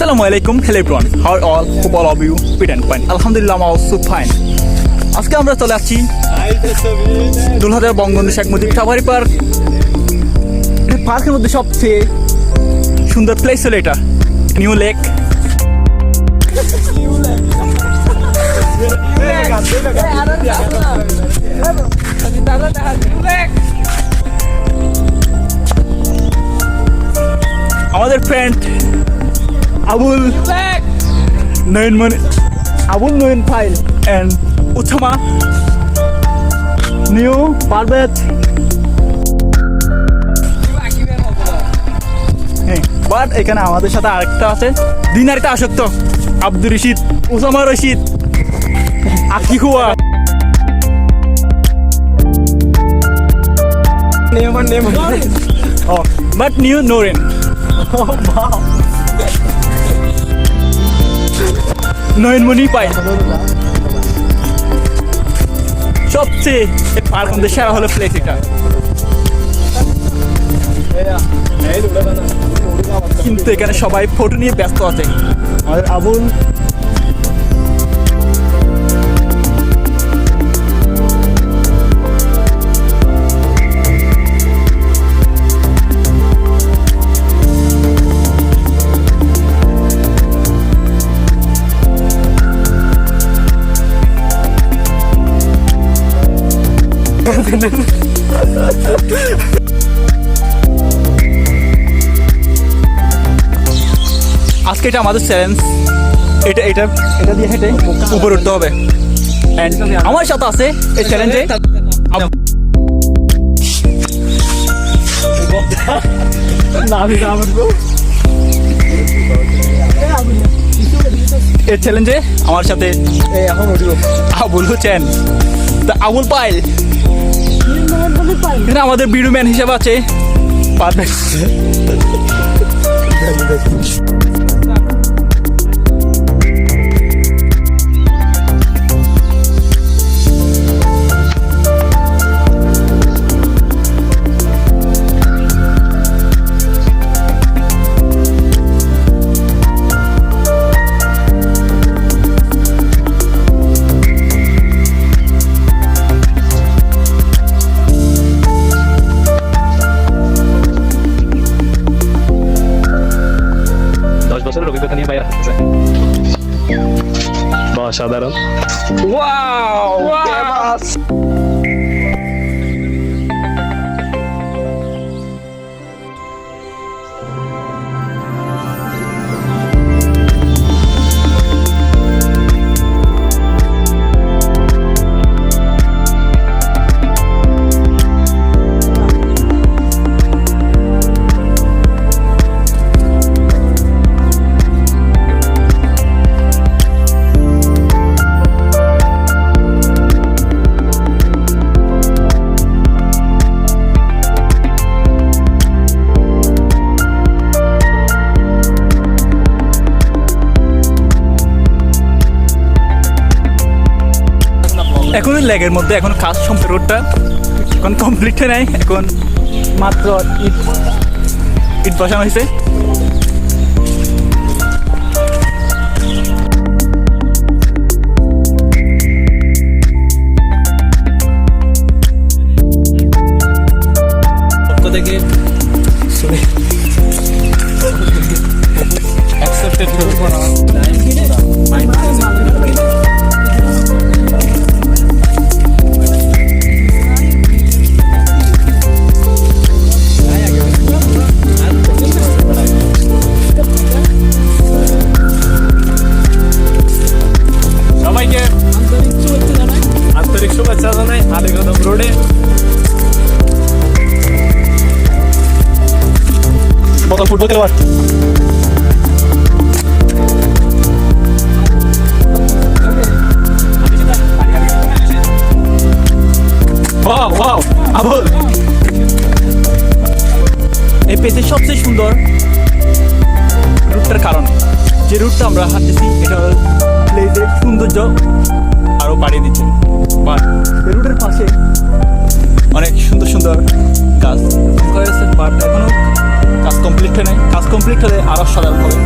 Assalamualaikum, hello everyone. How are all? Hope all of you fit and fine. Alhamdulillah, I'm also fine. আজকে আমরা চলে আসছি Dulhazara Bangabandhu Sheikh Mujib safari park. পার্কের মধ্যে সবচেয়ে সুন্দর প্লেস হলো এটা, নিউ লেক। আমাদের ফ্রেন্ড আবুল নয়ন ফাইল এন্ড উঠামা নিউ পারভেজ। বাট এখানে আমাদের সাথে আরেকটা আছে, দিনারিতে আসক্ত, আব্দুর রশিদ, উসামা রশিদ, আকিহুয়া। বাট নিউ নোরেন। নয়নমণি পাই সবচেয়ে পার্ক মধ্যে সেরা হলো প্লেস এটা। কিন্তু এখানে সবাই ফটো নিয়ে ব্যস্ত আছে। আমাদের আবুল আজকে এটা আমাদের চ্যালেঞ্জ, এটা এটা এটা দিয়ে হেঁটে উপরে উঠতে হবে। আমার সাথে আছে এই চ্যালেঞ্জে এই চ্যালেঞ্জে আমার সাথে আবুল হোসেন, আবুল পাইল। এখানে আমাদের ভিডিও ম্যান হিসেবে আছে পারভেজ। অভিজ্ঞতা নিয়ে বাইরে আসছে অসাধারণ। এখন লেগের মধ্যে এখন কাজ সম্পূর্ণ, রোডটা এখন কমপ্লিট নাই, এখন মাত্র ইট বসানো হয়েছে। থেকে আন্তরিক শুভেচ্ছা জানাই আলিগদম রোডে। বোতল ফুটবল খেলোয়াড় আবুল। এই পেজের সবচেয়ে সুন্দর রুটটার কারণ, যে রুটটা আমরা হাঁটতেছি এটা প্লেজের সৌন্দর্য আরো বাড়িয়ে দিচ্ছে। বাট এই রুটের পাশে অনেক সুন্দর সুন্দর গাছ হয়েছে, বাট এখনো কাজ কমপ্লিট হয় নাই। কাজ কমপ্লিট হলে আরো সাধারণ হবে।